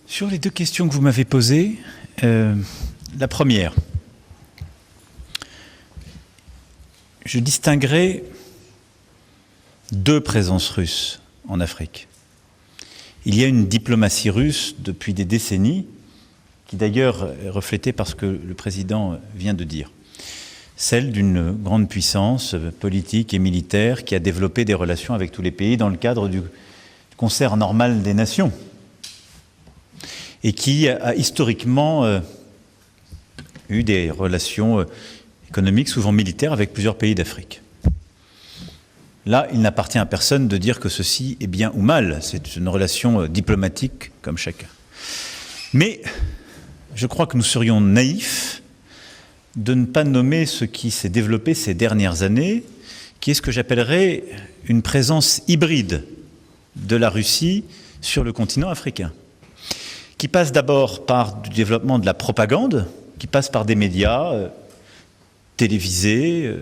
Sur les deux questions que vous m'avez posées, la première, je distinguerai deux présences russes en Afrique. Il y a une diplomatie russe depuis des décennies, qui d'ailleurs est reflétée par ce que le président vient de dire. Celle d'une grande puissance politique et militaire qui a développé des relations avec tous les pays dans le cadre du concert normal des nations et qui a historiquement eu des relations économiques, souvent militaires, avec plusieurs pays d'Afrique. Là, il n'appartient à personne de dire que ceci est bien ou mal. C'est une relation diplomatique comme chacun. Mais je crois que nous serions naïfs de ne pas nommer ce qui s'est développé ces dernières années, qui est ce que j'appellerais une présence hybride de la Russie sur le continent africain, qui passe d'abord par du développement de la propagande, qui passe par des médias télévisés.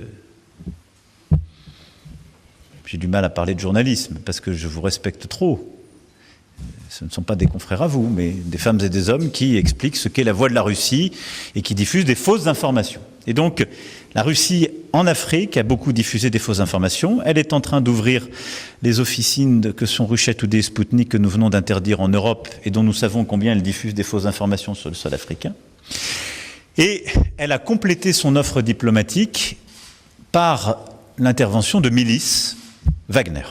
J'ai du mal à parler de journalisme, parce que je vous respecte trop. Ce ne sont pas des confrères à vous, mais des femmes et des hommes qui expliquent ce qu'est la voix de la Russie et qui diffusent des fausses informations. Et donc, la Russie, en Afrique, a beaucoup diffusé des fausses informations. Elle est en train d'ouvrir les officines que sont Ruchet ou Spoutnik, que nous venons d'interdire en Europe, et dont nous savons combien elle diffuse des fausses informations sur le sol africain. Et elle a complété son offre diplomatique par l'intervention de milices Wagner.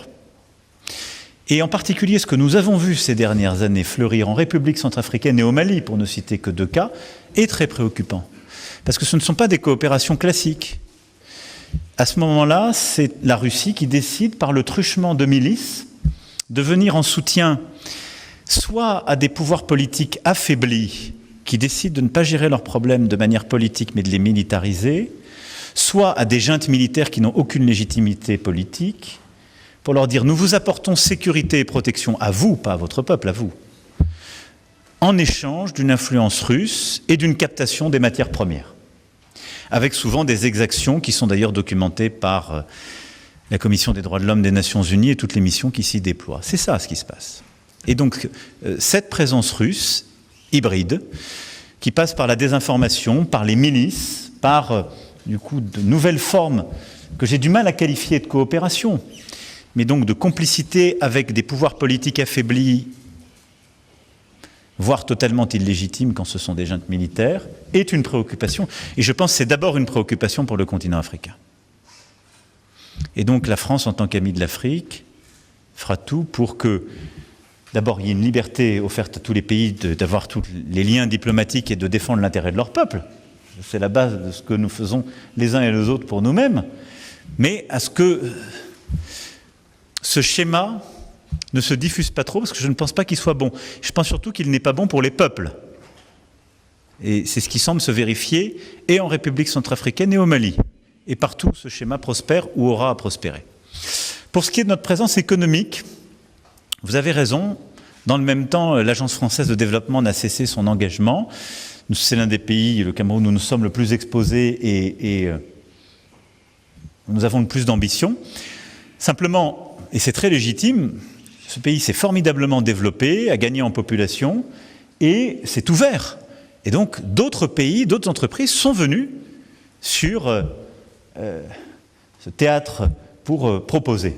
Et en particulier, ce que nous avons vu ces dernières années fleurir en République centrafricaine et au Mali, pour ne citer que deux cas, est très préoccupant. Parce que ce ne sont pas des coopérations classiques. À ce moment-là, c'est la Russie qui décide, par le truchement de milices, de venir en soutien soit à des pouvoirs politiques affaiblis, qui décident de ne pas gérer leurs problèmes de manière politique, mais de les militariser, soit à des juntes militaires qui n'ont aucune légitimité politique, pour leur dire « nous vous apportons sécurité et protection à vous, pas à votre peuple, à vous », en échange d'une influence russe et d'une captation des matières premières, avec souvent des exactions qui sont d'ailleurs documentées par la Commission des droits de l'homme des Nations Unies et toutes les missions qui s'y déploient. C'est ça ce qui se passe. Et donc, cette présence russe, hybride, qui passe par la désinformation, par les milices, par, du coup, de nouvelles formes que j'ai du mal à qualifier de coopération, mais donc de complicité avec des pouvoirs politiques affaiblis, voire totalement illégitimes quand ce sont des juntes militaires, est une préoccupation. Et je pense que c'est d'abord une préoccupation pour le continent africain. Et donc la France, en tant qu'amie de l'Afrique, fera tout pour que, d'abord, il y ait une liberté offerte à tous les pays d'avoir tous les liens diplomatiques et de défendre l'intérêt de leur peuple. C'est la base de ce que nous faisons les uns et les autres pour nous-mêmes. Mais à ce que ce schéma ne se diffuse pas trop, parce que je ne pense pas qu'il soit bon. Je pense surtout qu'il n'est pas bon pour les peuples. Et c'est ce qui semble se vérifier, et en République centrafricaine et au Mali. Et partout, ce schéma prospère ou aura à prospérer. Pour ce qui est de notre présence économique, vous avez raison. Dans le même temps, l'Agence française de développement n'a cessé son engagement. C'est l'un des pays, le Cameroun, où nous sommes le plus exposés et nous avons le plus d'ambition. Simplement, et c'est très légitime, ce pays s'est formidablement développé, a gagné en population et s'est ouvert. Et donc, d'autres pays, d'autres entreprises sont venus sur ce théâtre pour proposer.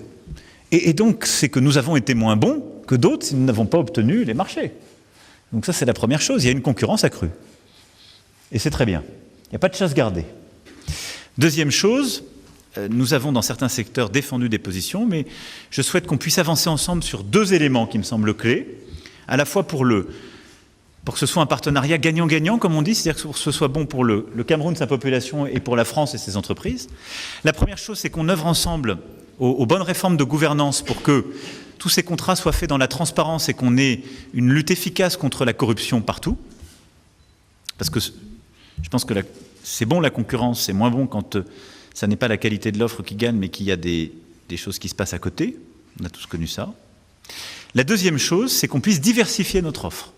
Et donc, c'est que nous avons été moins bons que d'autres si nous n'avons pas obtenu les marchés. Donc ça, c'est la première chose. Il y a une concurrence accrue. Et c'est très bien. Il n'y a pas de chasse gardée. Deuxième chose, nous avons dans certains secteurs défendu des positions, mais je souhaite qu'on puisse avancer ensemble sur deux éléments qui me semblent clés, à la fois pour que ce soit un partenariat gagnant-gagnant, comme on dit, c'est-à-dire que ce soit bon pour le Cameroun, sa population, et pour la France et ses entreprises. La première chose, c'est qu'on œuvre ensemble aux bonnes réformes de gouvernance pour que tous ces contrats soient faits dans la transparence et qu'on ait une lutte efficace contre la corruption partout. Parce que je pense que c'est bon la concurrence, c'est moins bon quand ça n'est pas la qualité de l'offre qui gagne, mais qu'il y a des choses qui se passent à côté. On a tous connu ça. La deuxième chose, c'est qu'on puisse diversifier notre offre.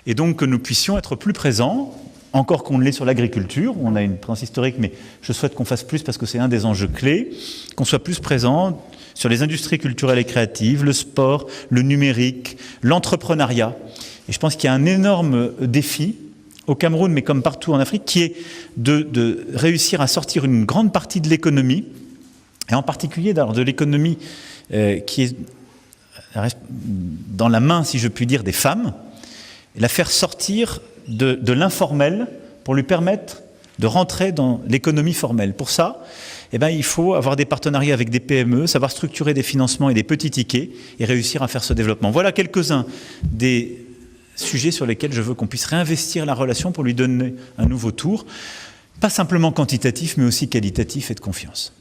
Et donc que nous puissions être plus présents, encore qu'on l'est sur l'agriculture. On a une présence historique, mais je souhaite qu'on fasse plus parce que c'est un des enjeux clés, qu'on soit plus présent sur les industries culturelles et créatives, le sport, le numérique, l'entrepreneuriat. Et je pense qu'il y a un énorme défi au Cameroun, mais comme partout en Afrique, qui est de réussir à sortir une grande partie de l'économie, et en particulier de l'économie qui est dans la main, si je puis dire, des femmes, et la faire sortir de l'informel pour lui permettre de rentrer dans l'économie formelle. Pour ça, il faut avoir des partenariats avec des PME, savoir structurer des financements et des petits tickets et réussir à faire ce développement. Voilà quelques-uns des sujets sur lesquels je veux qu'on puisse réinvestir la relation pour lui donner un nouveau tour, pas simplement quantitatif, mais aussi qualitatif et de confiance.